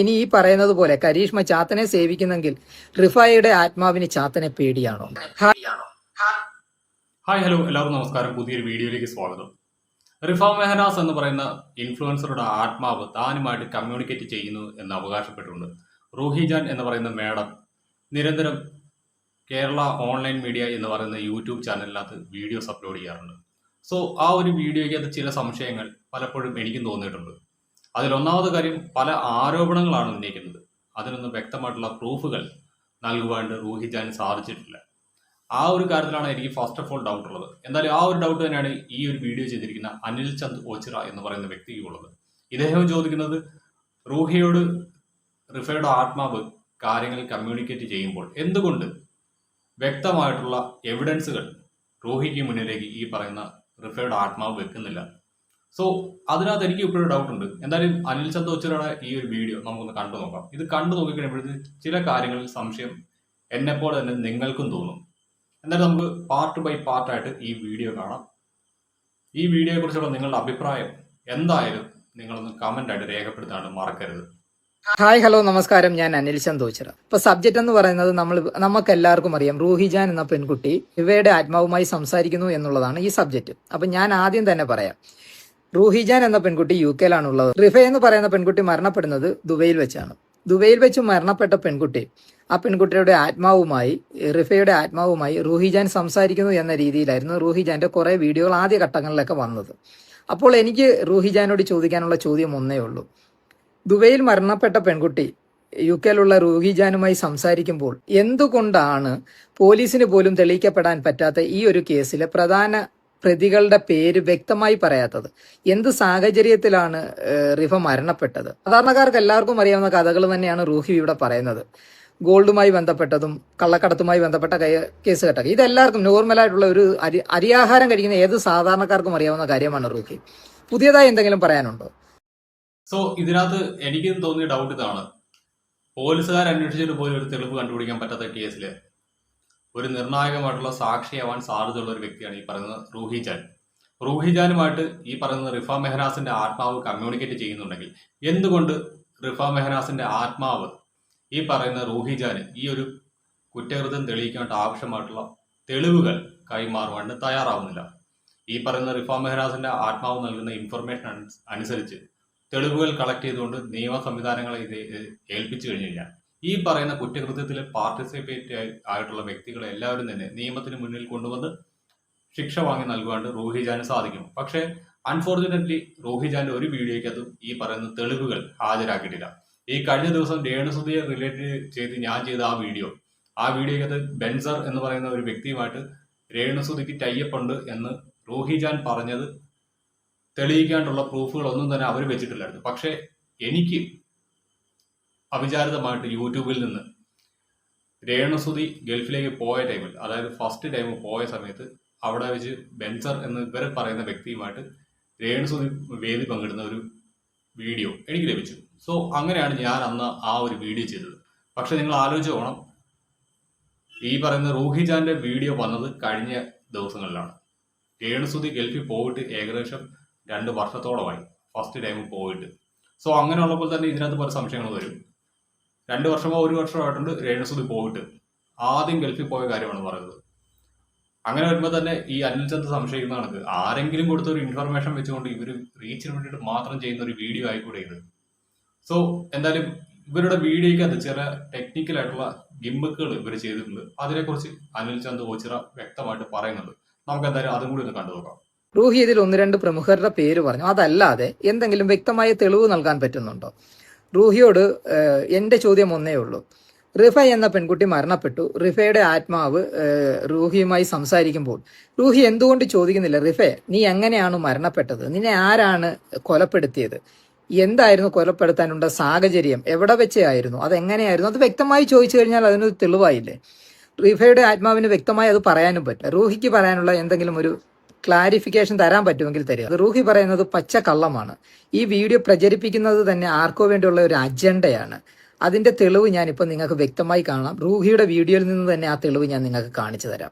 ഇനി ഈ പറയുന്നത് പോലെ കരീഷ്മ ചാത്തനെ സേവിക്കുന്നെങ്കിൽ റിഫായയുടെ ആത്മാവിന് ചാത്തനെ പേടിയാണോ? ഹായ് ഹലോ എല്ലാവർക്കും നമസ്കാരം. പുതിയൊരു വീഡിയോയിലേക്ക് സ്വാഗതം. റിഫ മെഹനാസ് എന്ന് പറയുന്ന ഇൻഫ്ലുവൻസറുടെ ആത്മാവ് താനുമായിട്ട് കമ്മ്യൂണിക്കേറ്റ് ചെയ്യുന്നു എന്ന് അവകാശപ്പെട്ടിട്ടുണ്ട്. റൂഹിജാൻ എന്ന് പറയുന്ന മേഡം നിരന്തരം കേരള ഓൺലൈൻ മീഡിയ എന്ന് പറയുന്ന യൂട്യൂബ് ചാനലിനകത്ത് വീഡിയോസ് അപ്ലോഡ് ചെയ്യാറുണ്ട്. സോ ആ ഒരു വീഡിയോയ്ക്കകത്ത് ചില സംശയങ്ങൾ പലപ്പോഴും എനിക്കും തോന്നിയിട്ടുണ്ട്. അതിലൊന്നാമത്തെ കാര്യം, പല ആരോപണങ്ങളാണ് ഉന്നയിക്കുന്നത്. അതിനൊന്നും വ്യക്തമായിട്ടുള്ള പ്രൂഫുകൾ നൽകുവാൻ റൂഹിജാൻ സാധിച്ചിട്ടില്ല. ആ ഒരു കാര്യത്തിലാണ് എനിക്ക് ഫസ്റ്റ് ഓഫ് ഓൾ ഡൗട്ട് ഉള്ളത്. എന്തായാലും ആ ഒരു ഡൗട്ട് തന്നെയാണ് ഈ ഒരു വീഡിയോ ചെയ്തിരിക്കുന്ന അനിൽ ചന്ദ് ഓച്ചിറ എന്ന് പറയുന്ന വ്യക്തിക്കുള്ളത്. ഇദ്ദേഹം ചോദിക്കുന്നത്, റൂഹിയോട് റിഫയുടെ ആത്മാവ് കാര്യങ്ങൾ കമ്മ്യൂണിക്കേറ്റ് ചെയ്യുമ്പോൾ എന്തുകൊണ്ട് വ്യക്തമായിട്ടുള്ള എവിഡൻസുകൾ റൂഹിക്ക് മുന്നിലേക്ക് ഈ പറയുന്ന റിഫയുടെ ആത്മാവ് വെക്കുന്നില്ല? സോ അതിനകത്ത് എനിക്ക് ഇപ്പോഴും ഡൗട്ട് ഉണ്ട്. എന്തായാലും അനിൽ ചന്ദ് ഓച്ചിറയുടെ ഈ ഒരു വീഡിയോ നമുക്കൊന്ന് കണ്ടു നോക്കാം. ഇത് കണ്ടു നോക്കിക്കഴിയുമ്പോഴത്തേക്ക് ചില കാര്യങ്ങളിൽ സംശയം എന്നെപ്പോലെ തന്നെ നിങ്ങൾക്കും തോന്നും. എന്തായാലും നമുക്ക് പാർട്ട് ബൈ പാർട്ടായിട്ട് ഈ വീഡിയോ കാണാം. ഈ വീഡിയോയെ കുറിച്ചുള്ള നിങ്ങളുടെ അഭിപ്രായം എന്തായാലും നിങ്ങളൊന്ന് കമന്റ് ആയിട്ട് രേഖപ്പെടുത്താണ്ട് മറക്കരുത്. ഹായ് ഹലോ നമസ്കാരം, ഞാൻ അനിൽ ചന്ദ് ഓച്ചിറ. ഇപ്പൊ സബ്ജക്റ്റ് എന്ന് പറയുന്നത് നമുക്ക് എല്ലാവർക്കും അറിയാം, റൂഹിജാൻ എന്ന പെൺകുട്ടി ഇവയുടെ ആത്മാവുമായി സംസാരിക്കുന്നു എന്നുള്ളതാണ് ഈ സബ്ജക്റ്റ്. അപ്പൊ ഞാൻ ആദ്യം തന്നെ പറയാം, റൂഹിജാൻ എന്ന പെൺകുട്ടി UK-ലാണുള്ളത്. റിഫ എന്ന് പറയുന്ന പെൺകുട്ടി മരണപ്പെടുന്നത് ദുബൈയിൽ വെച്ചാണ്. ദുബൈയിൽ വെച്ച് മരണപ്പെട്ട പെൺകുട്ടി, ആ പെൺകുട്ടിയുടെ ആത്മാവുമായി, റിഫയുടെ ആത്മാവുമായി റൂഹിജാൻ സംസാരിക്കുന്നു എന്ന രീതിയിലായിരുന്നു റൂഹിജാന്റെ കുറെ വീഡിയോകൾ ആദ്യ ഘട്ടങ്ങളിലൊക്കെ വന്നത്. അപ്പോൾ എനിക്ക് റൂഹിജാനോട് ചോദിക്കാനുള്ള ചോദ്യം ഒന്നേ ഉള്ളൂ. ദുബൈയിൽ മരണപ്പെട്ട പെൺകുട്ടി UK-ലുള്ള റൂഹിജാനുമായി സംസാരിക്കുമ്പോൾ എന്തുകൊണ്ടാണ് പോലീസിന് പോലും തെളിയിക്കപ്പെടാൻ പറ്റാത്ത ഈ ഒരു കേസിലെ പ്രധാന പ്രതികളുടെ പേര് വ്യക്തമായി പറയാത്തത്? എന്ത് സാഹചര്യത്തിലാണ് റിഫ മരണപ്പെട്ടത്? സാധാരണക്കാർക്ക് എല്ലാവർക്കും അറിയാവുന്ന കഥകൾ തന്നെയാണ് റൂഹി ഇവിടെ പറയുന്നത്. ഗോൾഡുമായി ബന്ധപ്പെട്ടതും കള്ളക്കടത്തുമായി ബന്ധപ്പെട്ട കേസ് കെട്ടൊക്കെ ഇതെല്ലാവർക്കും നോർമലായിട്ടുള്ള ഒരു അരിയാഹാരം കഴിക്കുന്ന ഏത് സാധാരണക്കാർക്കും അറിയാവുന്ന കാര്യമാണ് റൂഹി. പുതിയതായി എന്തെങ്കിലും പറയാനുണ്ടോ? സോ ഇതിനകത്ത് എനിക്ക് തോന്നിയ ഡൗട്ട് ഇതാണ്. പോലീസുകാർ അന്വേഷിച്ചിട്ട് പോലും ഒരു തെളിവ് കണ്ടുപിടിക്കാൻ പറ്റാത്ത കേസിൽ ഒരു നിർണായകമായിട്ടുള്ള സാക്ഷിയാവാൻ സാധ്യതയുള്ള ഒരു വ്യക്തിയാണ് ഈ പറയുന്നത് റൂഹിജാൻ. റൂഹിജാനുമായിട്ട് ഈ പറയുന്ന റിഫ മെഹനാസിന്റെ ആത്മാവ് കമ്മ്യൂണിക്കേറ്റ് ചെയ്യുന്നുണ്ടെങ്കിൽ എന്തുകൊണ്ട് റിഫ മെഹനാസിന്റെ ആത്മാവ് ഈ പറയുന്ന റൂഹിജാന് ഈ ഒരു കുറ്റകൃത്യം തെളിയിക്കാൻ ആവശ്യമായിട്ടുള്ള തെളിവുകൾ കൈമാറുവാൻ തയ്യാറാവുന്നില്ല? ഈ പറയുന്ന റിഫ മെഹനാസിന്റെ ആത്മാവ് നൽകുന്ന ഇൻഫർമേഷൻ അനുസരിച്ച് തെളിവുകൾ കളക്ട് ചെയ്തുകൊണ്ട് നിയമ സംവിധാനങ്ങളെ ഇത് ഏൽപ്പിച്ചു കഴിഞ്ഞു കഴിഞ്ഞാൽ ഈ പറയുന്ന കുറ്റകൃത്യത്തിൽ പാർട്ടിസിപ്പേറ്റ് ആയിട്ടുള്ള വ്യക്തികളെ എല്ലാവരും തന്നെ നിയമത്തിന് മുന്നിൽ കൊണ്ടുവന്ന് ശിക്ഷ വാങ്ങി നൽകുവാണ്ട് റൂഹിജാന് സാധിക്കും. പക്ഷേ അൺഫോർച്ചുനേറ്റ്ലി റൂഹിജാന്റെ ഒരു വീഡിയോയ്ക്കകത്ത് ഈ പറയുന്ന തെളിവുകൾ ഹാജരാക്കിയിട്ടില്ല. ഈ കഴിഞ്ഞ ദിവസം രേണുസുതിയെ റിലേറ്റ് ചെയ്ത് ഞാൻ ചെയ്ത ആ വീഡിയോയ്ക്കകത്ത് ബെൻസർ എന്ന് പറയുന്ന ഒരു വ്യക്തിയുമായിട്ട് രേണുസുതിക്ക് ടൈപ്പ് ഉണ്ട് എന്ന് റൂഹിജാൻ പറഞ്ഞത് തെളിയിക്കാനുള്ള പ്രൂഫുകളൊന്നും തന്നെ അവർ വെച്ചിട്ടില്ലായിരുന്നു. പക്ഷേ എനിക്ക് അവിചാരിതമായിട്ട് യൂട്യൂബിൽ നിന്ന് രേണുസുതി ഗൾഫിലേക്ക് പോയ ടൈമിൽ, അതായത് ഫസ്റ്റ് ടൈം പോയ സമയത്ത് അവിടെ വെച്ച് ബെൻസർ എന്ന് ഇവർ പറയുന്ന വ്യക്തിയുമായിട്ട് രേണുസുതി വേദി പങ്കിടുന്ന ഒരു വീഡിയോ എനിക്ക് ലഭിച്ചു. സോ അങ്ങനെയാണ് ഞാൻ അന്ന് ആ ഒരു വീഡിയോ ചെയ്തത്. പക്ഷെ നിങ്ങൾ ആലോചിച്ച് പോകണം, ഈ പറയുന്ന റൂഹിജാന്റെ വീഡിയോ വന്നത് കഴിഞ്ഞ ദിവസങ്ങളിലാണ്. രേണുസുതി ഗൾഫിൽ പോയിട്ട് ഏകദേശം 2 വർഷത്തോളമായി ഫസ്റ്റ് ടൈം പോയിട്ട്. സോ അങ്ങനെയുള്ളപ്പോൾ തന്നെ ഇതിനകത്ത് പല സംശയങ്ങൾ വരും. 2 വർഷമോ 1 വർഷമായിട്ടുണ്ട് രേണുസുതി പോയിട്ട്. ആദ്യം ഗൾഫിൽ പോയ കാര്യമാണ് പറയുന്നത്. അങ്ങനെ വരുമ്പോൾ തന്നെ ഈ അനിൽ ചന്ദ് സംശയിക്കുന്ന കണക്ക് ആരെങ്കിലും കൊടുത്ത ഒരു ഇൻഫർമേഷൻ വെച്ചുകൊണ്ട് ഇവർ റീച്ചിന് വേണ്ടിയിട്ട് മാത്രം ചെയ്യുന്ന ഒരു വീഡിയോ ആയിക്കൂടെ ഇത്? സോ എന്തായാലും ഇവരുടെ വീഡിയോയ്ക്ക് അത് ചില ടെക്നിക്കലായിട്ടുള്ള ഗിമ്മക്കുകൾ ഇവർ ചെയ്തിട്ടുണ്ട്. അതിനെക്കുറിച്ച് അനിൽ ചന്ദ് ഓച്ചിറ വ്യക്തമായിട്ട് പറയുന്നുണ്ട്. നമുക്ക് എന്തായാലും അതും കൂടി ഒന്ന് കണ്ടു നോക്കാം. റൂഹി ഇതിൽ 1-2 പ്രമുഖരുടെ പേര് പറഞ്ഞു. അതല്ലാതെ എന്തെങ്കിലും വ്യക്തമായ തെളിവ് നൽകാൻ പറ്റുന്നുണ്ടോ? റൂഹിയോട് എൻ്റെ ചോദ്യം ഒന്നേ ഉള്ളൂ. റിഫ എന്ന പെൺകുട്ടി മരണപ്പെട്ടു. റിഫയുടെ ആത്മാവ് റൂഹിയുമായി സംസാരിക്കുമ്പോൾ റൂഹി എന്തുകൊണ്ട് ചോദിക്കുന്നില്ല, റിഫെ നീ എങ്ങനെയാണ് മരണപ്പെട്ടത്? നിന്നെ ആരാണ് കൊലപ്പെടുത്തിയത്? എന്തായിരുന്നു കൊലപ്പെടുത്താനുള്ള സാഹചര്യം? എവിടെ വെച്ചായിരുന്നു? അതെങ്ങനെയായിരുന്നു? അത് വ്യക്തമായി ചോദിച്ചു കഴിഞ്ഞാൽ അതിനൊരു തെളിവായില്ലേ? റിഫയുടെ ആത്മാവിന് വ്യക്തമായി അത് പറയാനും പറ്റില്ല. റൂഹിക്ക് പറയാനുള്ള എന്തെങ്കിലും ഒരു ക്ലാരിഫിക്കേഷൻ തരാൻ പറ്റുമെങ്കിൽ തരിക. റൂഹി പറയുന്നത് പച്ച കള്ളമാണ്. ഈ വീഡിയോ പ്രചരിപ്പിക്കുന്നത് തന്നെ ആർക്കോ വേണ്ടിയുള്ള ഒരു അജണ്ടയാണ്. അതിന്റെ തെളിവ് ഞാനിപ്പോ നിങ്ങൾക്ക് വ്യക്തമായി കാണാം. റൂഹിയുടെ വീഡിയോയിൽ നിന്ന് തന്നെ ആ തെളിവ് ഞാൻ നിങ്ങൾക്ക് കാണിച്ചു തരാം.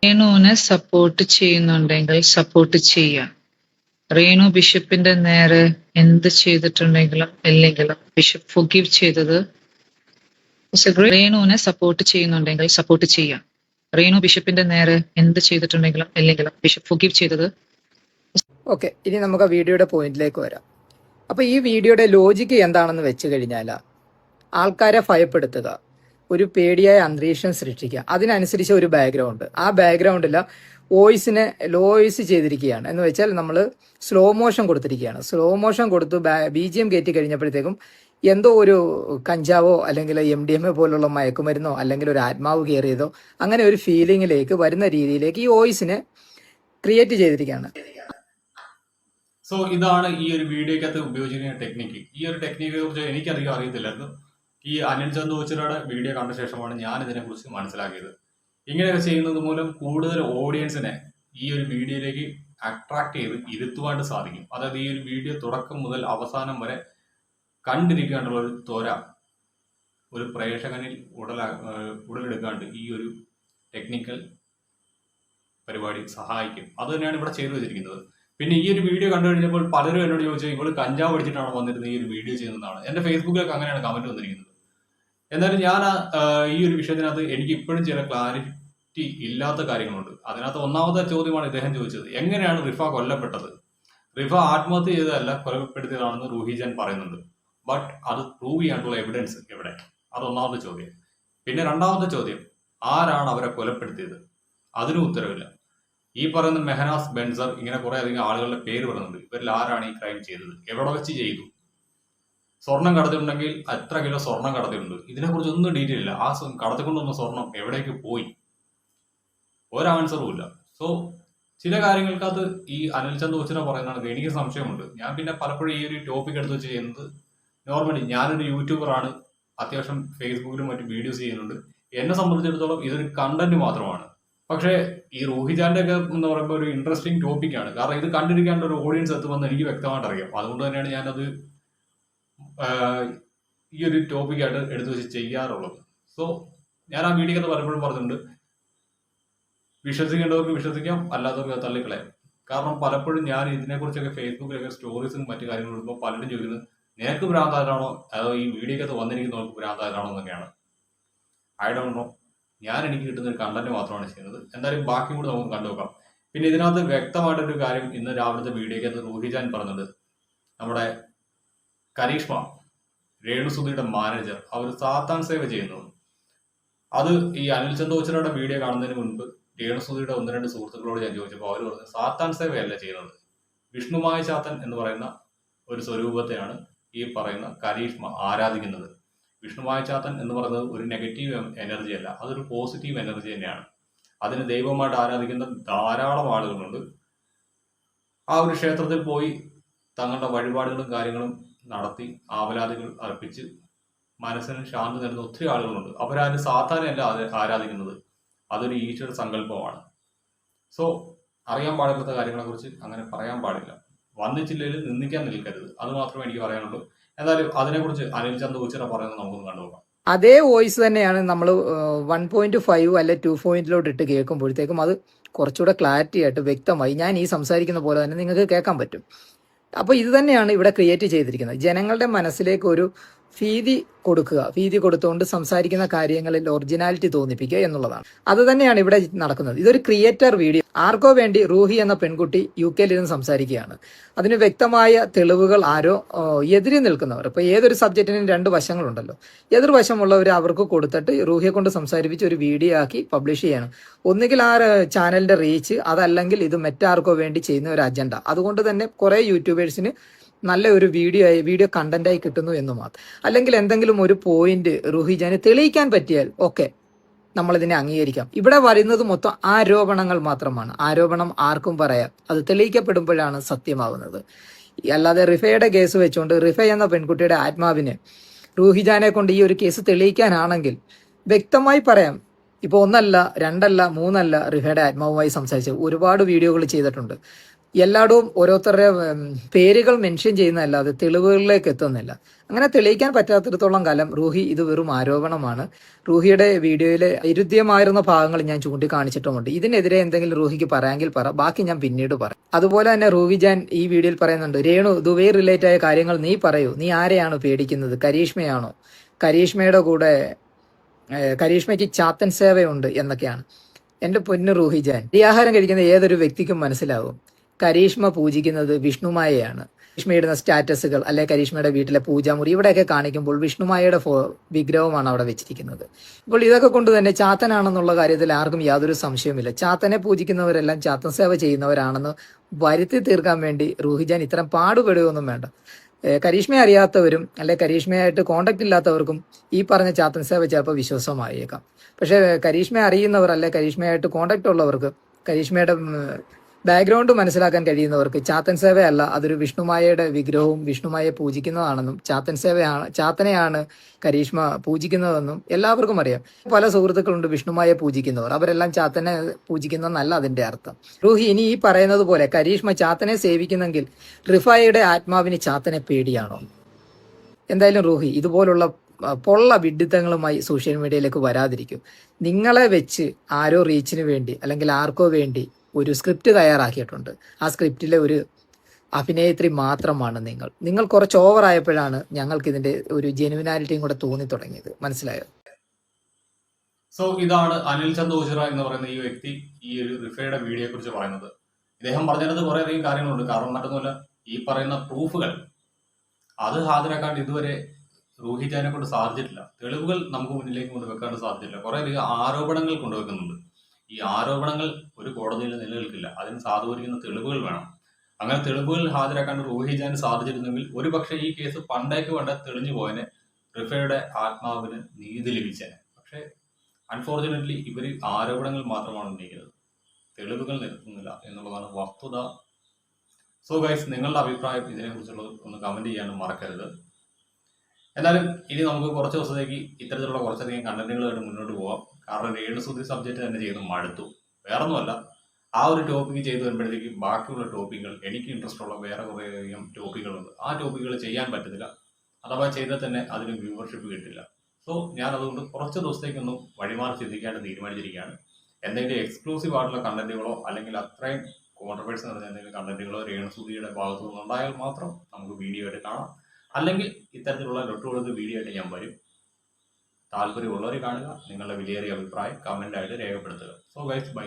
സപ്പോർട്ട് ചെയ്യുന്നുണ്ടെങ്കിൽ സപ്പോർട്ട് ചെയ്യാം. റീനു ബിഷപ്പിന്റെ നേരെ എന്ത് ചെയ്തിട്ടുണ്ടെങ്കിലും ഇല്ലെങ്കിലും ബിഷപ്പ് ഫൊഗീവ് ചെയ്തത് റീനുവിനെ സപ്പോർട്ട് ചെയ്യുന്നുണ്ടെങ്കിൽ സപ്പോർട്ട് ചെയ്യാം. റീനു ബിഷപ്പിന്റെ നേരെ എന്ത് ചെയ്തിട്ടുണ്ടെങ്കിലും ഇല്ലെങ്കിലും ബിഷപ്പ് ഫൊഗീവ് ചെയ്തത്. ഓക്കെ, ഇനി നമുക്ക് ആ വീഡിയോയുടെ പോയിന്റിലേക്ക് വരാം. അപ്പോൾ ഈ വീഡിയോയുടെ ലോജിക്ക് എന്താണെന്ന് വെച്ച് കഴിഞ്ഞാൽ, ആൾക്കാരെ ഭയപ്പെടുത്തുക, ഒരു പേടിയായ അന്തരീക്ഷം സൃഷ്ടിക്കുക, അതിനനുസരിച്ച് ഒരു ബാക്ക്ഗ്രൗണ്ട്, ആ ബാക്ക്ഗ്രൗണ്ടിൽ വോയിസിനെ ലോയിസ് ചെയ്തിരിക്കുകയാണ്. എന്ന് വെച്ചാൽ നമ്മൾ സ്ലോ മോഷൻ കൊടുത്തിരിക്കുകയാണ്. സ്ലോ മോഷൻ കൊടുത്ത് BGM കയറ്റി കഴിഞ്ഞപ്പോഴത്തേക്കും എന്തോ ഒരു കഞ്ചാവോ അല്ലെങ്കിൽ MDMA പോലുള്ള മയക്കുമരുന്നോ അല്ലെങ്കിൽ ഒരു ആത്മാവ് കയറിയതോ അങ്ങനെ ഒരു ഫീലിങ്ങിലേക്ക് വരുന്ന രീതിയിലേക്ക് ഈ വോയിസിനെ ക്രിയേറ്റ് ചെയ്തിരിക്കുകയാണ്. സോ ഇതാണ് ഈ ഒരു വീഡിയോക്കകത്ത് ഉപയോഗിച്ചിരിക്കുന്ന ടെക്നിക്ക്. ഈ ഒരു ടെക്നിക്കിനെ കുറിച്ച് എനിക്കധികം അറിയത്തില്ലായിരുന്നു. ഈ അനിൽ ചന്ദ്രോച്ചിറയുടെ വീഡിയോ കണ്ട ശേഷമാണ് ഞാൻ ഇതിനെക്കുറിച്ച് മനസ്സിലാക്കിയത്. ഇങ്ങനെയൊക്കെ ചെയ്യുന്നത് മൂലം കൂടുതൽ ഓഡിയൻസിനെ ഈ ഒരു വീഡിയോയിലേക്ക് അട്രാക്ട് ചെയ്ത് ഇരുത്തുവാനായിട്ട് സാധിക്കും. അതായത് ഈ ഒരു വീഡിയോ തുടക്കം മുതൽ അവസാനം വരെ കണ്ടിരിക്കാനുള്ള ഒരു ത്വര ഒരു പ്രേക്ഷകനിൽ ഉടലെടുക്കാണ്ട് ഈ ഒരു ടെക്നിക്കൽ പരിപാടി സഹായിക്കും. അത് തന്നെയാണ് ഇവിടെ ചെയ്തു വെച്ചിരിക്കുന്നത്. പിന്നെ ഈ ഒരു വീഡിയോ കണ്ടു കഴിഞ്ഞപ്പോൾ പലരും എന്നോട് ചോദിച്ചു, ഇവള് കഞ്ചാവ് അടിച്ചിട്ടാണ് വന്നിരുന്നത് ഈ ഒരു വീഡിയോ ചെയ്യുന്നതാണ്. എൻ്റെ ഫേസ്ബുക്കിലൊക്കെ അങ്ങനെയാണ് കമന്റ് വന്നിരിക്കുന്നത്. എന്നാലും ഞാൻ ഈ ഒരു വിഷയത്തിനകത്ത് എനിക്ക് ഇപ്പോഴും ചില ക്ലാരിറ്റി ഇല്ലാത്ത കാര്യങ്ങളുണ്ട്. അതിനകത്ത് ഒന്നാമത്തെ ചോദ്യമാണ് ഇദ്ദേഹം ചോദിച്ചത്, എങ്ങനെയാണ് റിഫ കൊല്ലപ്പെട്ടത്? റിഫ ആത്മഹത്യ ചെയ്തതല്ല, കൊലപ്പെടുത്തിയതാണെന്ന് റൂഹിജാൻ പറയുന്നുണ്ട്. ബട്ട് അത് പ്രൂവ് ചെയ്യാനുള്ള എവിഡൻസ് എവിടെ? അതൊന്നാമത്തെ ചോദ്യം. പിന്നെ രണ്ടാമത്തെ ചോദ്യം, ആരാണ് അവരെ കൊലപ്പെടുത്തിയത്? അതിനും ഉത്തരവില്ല. ഈ പറയുന്ന മെഹനാസ് ബെൻസർ ഇങ്ങനെ കുറെ അധികം ആളുകളുടെ പേര് പറയുന്നുണ്ട്. ഇവരിൽ ആരാണ് ഈ ക്രൈം ചെയ്തത്? എവിടെ വെച്ച് ചെയ്തു? സ്വർണം കടത്തിയിട്ടുണ്ടെങ്കിൽ എത്ര കിലോ സ്വർണം കടത്തിയിട്ടുണ്ട്? ഇതിനെക്കുറിച്ച് ഒന്നും ഡീറ്റെയിൽ ഇല്ല. ആ കടത്തിക്കൊണ്ടുവന്ന സ്വർണം എവിടേക്ക് പോയി? ഒരാൻസറും ഇല്ല. സോ ചില കാര്യങ്ങൾക്കകത്ത് ഈ അനിൽ ചന്ദ്രോച്ചിറ പറയുന്നതാണ് എനിക്ക് സംശയമുണ്ട്. ഞാൻ പിന്നെ പലപ്പോഴും ഈ ഒരു ടോപ്പിക് എടുത്ത് വെച്ച് ചെയ്യുന്നത്, നോർമലി ഞാനൊരു യൂട്യൂബറാണ്, അത്യാവശ്യം ഫേസ്ബുക്കിലും മറ്റു വീഡിയോസ് ചെയ്യുന്നുണ്ട്. എന്നെ സംബന്ധിച്ചിടത്തോളം ഇതൊരു കണ്ടന്റ് മാത്രമാണ്. പക്ഷേ ഈ റൂഹിജാന്റെ ഒക്കെ എന്ന് പറയുമ്പോൾ ഒരു ഇൻട്രസ്റ്റിംഗ് ടോപ്പിക്കാണ്. കാരണം ഇത് കണ്ടിരിക്കാണ്ട് ഒരു ഓഡിയൻസ് എത്തുമെന്ന് എനിക്ക് വ്യക്തമായിട്ട് അറിയാം. അതുകൊണ്ട് തന്നെയാണ് ഞാനത് ഈ ഒരു ടോപ്പിക്കായിട്ട് എടുത്തു വെച്ച് ചെയ്യാറുള്ളത്. സോ ഞാൻ ആ വീഡിയോക്കകത്ത് പലപ്പോഴും പറഞ്ഞിട്ടുണ്ട്, വിശ്വസിക്കേണ്ടവർക്ക് വിശ്വസിക്കാം, അല്ലാത്തവർക്ക് തള്ളിക്കളയാം. കാരണം പലപ്പോഴും ഞാൻ ഇതിനെക്കുറിച്ചൊക്കെ ഫേസ്ബുക്കിലൊക്കെ സ്റ്റോറീസും മറ്റു കാര്യങ്ങളും ഇടുമ്പോൾ പലരും ചോദിക്കുന്നത്, നിനക്ക് ഭ്രാന്തായിട്ടാണോ അതോ ഈ വീഡിയോക്കകത്ത് വന്നിരിക്കുന്നവർക്ക് ഭ്രാന്തായിട്ടാണോ എന്നൊക്കെയാണ്. I don't know. ഞാൻ എനിക്ക് കിട്ടുന്ന ഒരു കണ്ടന്റ് മാത്രമാണ് ചെയ്യുന്നത്. എന്തായാലും ബാക്കി കൂടി നമുക്ക് കണ്ടുനോക്കാം. പിന്നെ ഇതിനകത്ത് വ്യക്തമായിട്ടൊരു കാര്യം ഇന്ന് രാവിലത്തെ വീഡിയോക്കകത്ത് റൂഹിജാൻ പറഞ്ഞത്, നമ്മുടെ കരീഷ്മ രേണുസുധിയുടെ മാനേജർ അവർ സാത്താൻ സേവ ചെയ്യുന്നു. അത് ഈ അനിൽ ചന്ദ്രോച്ചിറയുടെ വീഡിയോ കാണുന്നതിന് മുൻപ് രേണുസുധിയുടെ 1-2 സുഹൃത്തുക്കളോട് ഞാൻ ചോദിച്ചപ്പോൾ അവർ പറഞ്ഞു, സാത്താൻ സേവയല്ല ചെയ്യുന്നത്, വിഷ്ണുമായ ചാത്തൻ എന്ന് പറയുന്ന ഒരു സ്വരൂപത്തെയാണ് ഈ പറയുന്ന കരീഷ്മ ആരാധിക്കുന്നത്. വിഷ്ണുമായ ചാത്തൻ എന്ന് പറയുന്നത് ഒരു നെഗറ്റീവ് എനർജി അല്ല, അതൊരു പോസിറ്റീവ് എനർജി തന്നെയാണ്. അതിന് ദൈവമായിട്ട് ആരാധിക്കുന്ന ധാരാളം ആളുകളുണ്ട്. ആ ഒരു ക്ഷേത്രത്തിൽ പോയി തങ്ങളുടെ വഴിപാടുകളും കാര്യങ്ങളും നടത്തി ആവലാദികൾ അർപ്പിച്ച് മനസ്സിന് ശാന്തി തരുന്ന ഒത്തിരി ആളുകളുണ്ട്. അവരാരും സാധാരണയല്ല ആരാധിക്കുന്നത്, അതൊരു ഈശ്വര സങ്കല്പമാണ്. സോ അറിയാൻ പാടില്ലാത്ത കാര്യങ്ങളെക്കുറിച്ച് അങ്ങനെ പറയാൻ പാടില്ല. വന്നിച്ചില്ലെങ്കിൽ നിന്ദിക്കാൻ നിൽക്കരുത്, അത് മാത്രമേ എനിക്ക് പറയാനുള്ളൂ. എന്തായാലും അതിനെക്കുറിച്ച് അനിൽ ചന്ദ്രോച്ചിറ പറയുന്നത് നമുക്കൊന്ന് കണ്ടുപോകാം. അതേ വോയിസ് തന്നെയാണ് നമ്മൾ 1.5 അല്ലെ 2 ഇട്ട് കേൾക്കുമ്പോഴത്തേക്കും അത് കുറച്ചുകൂടെ ക്ലാരിറ്റി ആയിട്ട് വ്യക്തമായി ഞാൻ ഈ സംസാരിക്കുന്ന പോലെ തന്നെ നിങ്ങൾക്ക് കേൾക്കാൻ പറ്റും. അപ്പോൾ ഇത് തന്നെയാണ് ഇവിടെ ക്രിയേറ്റ് ചെയ്തിരിക്കുന്നത്. ജനങ്ങളുടെ മനസ്സിലേക്ക് ഒരു ഭീതി കൊടുക്കുക, ഭീതി കൊടുത്തുകൊണ്ട് സംസാരിക്കുന്ന കാര്യങ്ങളിൽ ഒറിജിനാലിറ്റി തോന്നിപ്പിക്കുക എന്നുള്ളതാണ്. അത് തന്നെയാണ് ഇവിടെ നടക്കുന്നത്. ഇതൊരു ക്രിയേറ്റർ വീഡിയോ. ആർക്കോ വേണ്ടി റൂഹി എന്ന പെൺകുട്ടി UK ഇരുന്ന് സംസാരിക്കുകയാണ്. അതിന് വ്യക്തമായ തെളിവുകൾ ആരോ എതിരെ നിൽക്കുന്നവർ, ഇപ്പോൾ ഏതൊരു സബ്ജക്റ്റിനും 2 വശങ്ങളുണ്ടല്ലോ, എതിർവശമുള്ളവർ അവർക്ക് കൊടുത്തിട്ട് റൂഹിയെ കൊണ്ട് സംസാരിപ്പിച്ച് ഒരു വീഡിയോ ആക്കി പബ്ലിഷ് ചെയ്യണം. ഒന്നുകിൽ ആ ചാനലിന്റെ റീച്ച്, അതല്ലെങ്കിൽ ഇത് മറ്റാർക്കോ വേണ്ടി ചെയ്യുന്ന ഒരു അജണ്ട. അതുകൊണ്ട് തന്നെ കുറേ യൂട്യൂബേഴ്സിന് നല്ല ഒരു വീഡിയോ കണ്ടന്റായി കിട്ടുന്നു എന്ന് മാത്രം. അല്ലെങ്കിൽ എന്തെങ്കിലും ഒരു പോയിന്റ് റൂഹിജാന് തെളിയിക്കാൻ പറ്റിയാൽ ഓക്കെ, നമ്മളിതിനെ അംഗീകരിക്കാം. ഇവിടെ വരുന്നത് മൊത്തം ആരോപണങ്ങൾ മാത്രമാണ്. ആരോപണം ആർക്കും പറയാം, അത് തെളിയിക്കപ്പെടുമ്പോഴാണ് സത്യമാവുന്നത്. അല്ലാതെ റിഫയുടെ കേസ് വെച്ചുകൊണ്ട് റിഫ എന്ന പെൺകുട്ടിയുടെ ആത്മാവിന് റൂഹിജാനെ കൊണ്ട് ഈ ഒരു കേസ് തെളിയിക്കാനാണെങ്കിൽ വ്യക്തമായി പറയാം. ഇപ്പോൾ 1 അല്ല 2 അല്ല 3 അല്ല റിഫയുടെ ആത്മാവുമായി സംസാരിച്ച് ഒരുപാട് വീഡിയോകൾ ചെയ്തിട്ടുണ്ട്. എല്ലായിടവും ഓരോരുത്തരുടെ പേരുകൾ മെൻഷൻ ചെയ്യുന്നതല്ലാതെ തെളിവുകളിലേക്ക് എത്തുന്നില്ല. അങ്ങനെ തെളിയിക്കാൻ പറ്റാത്തിടത്തോളം കാലം റൂഹി ഇത് വെറും ആരോപണമാണ്. റൂഹിയുടെ വീഡിയോയിലെ വൈരുദ്ധ്യമായിരുന്ന ഭാഗങ്ങൾ ഞാൻ ചൂണ്ടിക്കാണിച്ചിട്ടുമുണ്ട്. ഇതിനെതിരെ എന്തെങ്കിലും റൂഹിക്ക് പറയാമെങ്കിൽ പറ, ബാക്കി ഞാൻ പിന്നീട് പറയാം. അതുപോലെ തന്നെ റൂഹി ജാൻ ഈ വീഡിയോയിൽ പറയുന്നുണ്ട്, രേണു ദുബൈ റിലേറ്റ് ആയ കാര്യങ്ങൾ നീ പറയൂ, നീ ആരെയാണ് പേടിക്കുന്നത്, കരീഷ്മയാണോ, കരീഷ്മയുടെ കൂടെ കരീഷ്മയ്ക്ക് ചാത്തൻ സേവയുണ്ട് എന്നൊക്കെയാണ്. എൻ്റെ പൊന്നു റൂഹി ജാൻ, ഈ ആഹാരം കഴിക്കുന്ന ഏതൊരു വ്യക്തിക്കും മനസ്സിലാവും കരീഷ്മ പൂജിക്കുന്നത് വിഷ്ണുമായയാണ്. കരീഷ്മ ഇടുന്ന സ്റ്റാറ്റസുകൾ അല്ലെ കരീഷ്മയുടെ വീട്ടിലെ പൂജാമുറി ഇവിടെയൊക്കെ കാണിക്കുമ്പോൾ വിഷ്ണുമായയുടെ വിഗ്രഹമാണ് അവിടെ വെച്ചിരിക്കുന്നത്. ഇപ്പോൾ ഇതൊക്കെ കൊണ്ട് തന്നെ ചാത്തനാണെന്നുള്ള കാര്യത്തിൽ ആർക്കും യാതൊരു സംശയവുമില്ല. ചാത്തനെ പൂജിക്കുന്നവരെല്ലാം ചാത്തൻ സേവ ചെയ്യുന്നവരാണെന്ന് വരുത്തി തീർക്കാൻ വേണ്ടി റൂഹിജാൻ ഇത്തരം പാടുപെടുകയൊന്നും വേണ്ട. കരീഷ്മയെ അറിയാത്തവരും അല്ലെ കരീഷ്മയായിട്ട് കോണ്ടാക്ട് ഇല്ലാത്തവർക്കും ഈ പറഞ്ഞ ചാത്തൻ സേവ ചിലപ്പോൾ വിശ്വാസമായേക്കാം. പക്ഷേ കരീഷ്മയെ അറിയുന്നവർ അല്ലെ കരീഷ്മയായിട്ട് കോണ്ടാക്ട് ഉള്ളവർക്ക്, കരീഷ്മയുടെ ബാക്ക്ഗ്രൗണ്ട് മനസ്സിലാക്കാൻ കഴിയുന്നവർക്ക് ചാത്തൻ സേവയല്ല, അതൊരു വിഷ്ണുമായയുടെ വിഗ്രഹവും വിഷ്ണുമായെ പൂജിക്കുന്നതാണെന്നും ചാത്തനെയാണ് കരീഷ്മ പൂജിക്കുന്നതെന്നും എല്ലാവർക്കും അറിയാം. പല സുഹൃത്തുക്കളുണ്ട് വിഷ്ണുമായെ പൂജിക്കുന്നവർ, അവരെല്ലാം ചാത്തനെ പൂജിക്കുന്നതെന്നല്ല അതിന്റെ അർത്ഥം. റൂഹി, ഇനി ഈ പറയുന്നത് പോലെ കരീഷ്മ ചാത്തനെ സേവിക്കുന്നെങ്കിൽ റിഫായയുടെ ആത്മാവിന് ചാത്തനെ പേടിയാണോ? എന്തായാലും റൂഹി ഇതുപോലുള്ള പൊള്ള വിഡ്ഢിത്തങ്ങളുമായി സോഷ്യൽ മീഡിയയിലേക്ക് വരാതിരിക്കും. നിങ്ങളെ വെച്ച് ആരോ റീച്ചിന് വേണ്ടി അല്ലെങ്കിൽ ആർക്കോ വേണ്ടി ഒരു സ്ക്രിപ്റ്റ് തയ്യാറാക്കിയിട്ടുണ്ട്. ആ സ്ക്രിപ്റ്റിലെ ഒരു അഭിനേത്രി മാത്രമാണ് നിങ്ങൾ കുറച്ച് ഓവർ ആയപ്പോഴാണ് ഞങ്ങൾക്ക് ഇതിന്റെ ഒരു ജെനുവിനാലിറ്റിയും കൂടെ തോന്നി തുടങ്ങിയത്. മനസ്സിലായോ? സോ ഇതാണ് അനിൽ ചന്ദ് ഓച്ചിറ എന്ന് പറയുന്ന ഈ വ്യക്തി ഈ ഒരു റിഫയുടെ വീഡിയോയെ കുറിച്ച് പറയുന്നത്. ഇദ്ദേഹം പറഞ്ഞതിനകത്ത് കുറെ അധികം കാര്യങ്ങളുണ്ട്. കാരണം മറ്റൊന്നുമല്ല, ഈ പറയുന്ന പ്രൂഫുകൾ അത് ഹാജരാക്കാൻ ഇതുവരെ റൂഹി ജാനെ കൊണ്ട് സാധിച്ചിട്ടില്ല. തെളിവുകൾ നമുക്ക് മുന്നിലേക്ക് കൊണ്ടുവെക്കാൻ സാധിച്ചിട്ടില്ല. കുറെ അധികം ആരോപണങ്ങൾ കൊണ്ടുവെക്കുന്നുണ്ട്. ഈ ആരോപണങ്ങൾ ഒരു കോടതിയിൽ നിലനിൽക്കില്ല. അതിന് സാധൂകരിക്കുന്ന തെളിവുകൾ വേണം. അങ്ങനെ തെളിവുകൾ ഹാജരാക്കാൻ റൂഹി ജാന് സാധിച്ചിരുന്നെങ്കിൽ ഒരുപക്ഷെ ഈ കേസ് പണ്ടേക്ക് തെളിഞ്ഞു പോയനെ, റിഫയുടെ ആത്മാവിന് നീതി ലഭിച്ചേനെ. പക്ഷേ അൺഫോർച്ചുനേറ്റ്ലി ഇവർ ആരോപണങ്ങൾ മാത്രമാണ് ഉന്നയിക്കുന്നത്, തെളിവുകൾ നിരത്തുന്നില്ല എന്നുള്ളതാണ് വസ്തുത. സോ ഗൈസ്, നിങ്ങളുടെ അഭിപ്രായം ഇതിനെക്കുറിച്ചുള്ളത് ഒന്ന് കമന്റ് ചെയ്യാനും മറക്കരുത്. എന്നാലും ഇനി നമുക്ക് കുറച്ച് ദിവസത്തേക്ക് ഇത്തരത്തിലുള്ള കുറച്ചധികം കണ്ടന്റുകളായിട്ട് മുന്നോട്ട് പോകാം. കാരണം രേണുസുതി സബ്ജക്റ്റ് തന്നെ ചെയ്ത് മടുത്തു. വേറൊന്നുമല്ല, ആ ഒരു ടോപ്പിക്ക് ചെയ്തു വരുമ്പോഴത്തേക്ക് ബാക്കിയുള്ള ടോപ്പിക്കുകൾ, എനിക്ക് ഇൻട്രസ്റ്റ് ഉള്ള വേറെ കുറേ അധികം ടോപ്പിക്കുകളുണ്ട്. ആ ടോപ്പിക്കുകൾ ചെയ്യാൻ പറ്റത്തില്ല. അഥവാ ചെയ്താൽ തന്നെ അതിന് വ്യൂവർഷിപ്പ് കിട്ടില്ല. സോ ഞാൻ അതുകൊണ്ട് കുറച്ച് ദിവസത്തേക്കൊന്നും വഴിമാറി ചിന്തിക്കാണ്ട് തീരുമാനിച്ചിരിക്കുകയാണ്. എന്തെങ്കിലും എക്സ്ക്ലൂസീവ് ആയിട്ടുള്ള കണ്ടന്റുകളോ അല്ലെങ്കിൽ അത്രയും കോൺട്രവേഴ്സി നിറഞ്ഞ എന്തെങ്കിലും കണ്ടന്റുകളോ രേണുസുതിയുടെ ഭാഗത്തു നിന്നുണ്ടായാൽ മാത്രം നമുക്ക് വീഡിയോ ആയിട്ട് കാണാം. അല്ലെങ്കിൽ ഇത്തരത്തിലുള്ള ലൊട്ടുകൊടുത്ത് വീഡിയോ ആയിട്ട് ഞാൻ വരും. താല്പര്യമുള്ളവർ കാണുക. നിങ്ങളുടെ വിലയേറിയ അഭിപ്രായം കമൻ്റായിട്ട് രേഖപ്പെടുത്തുക. So guys, by.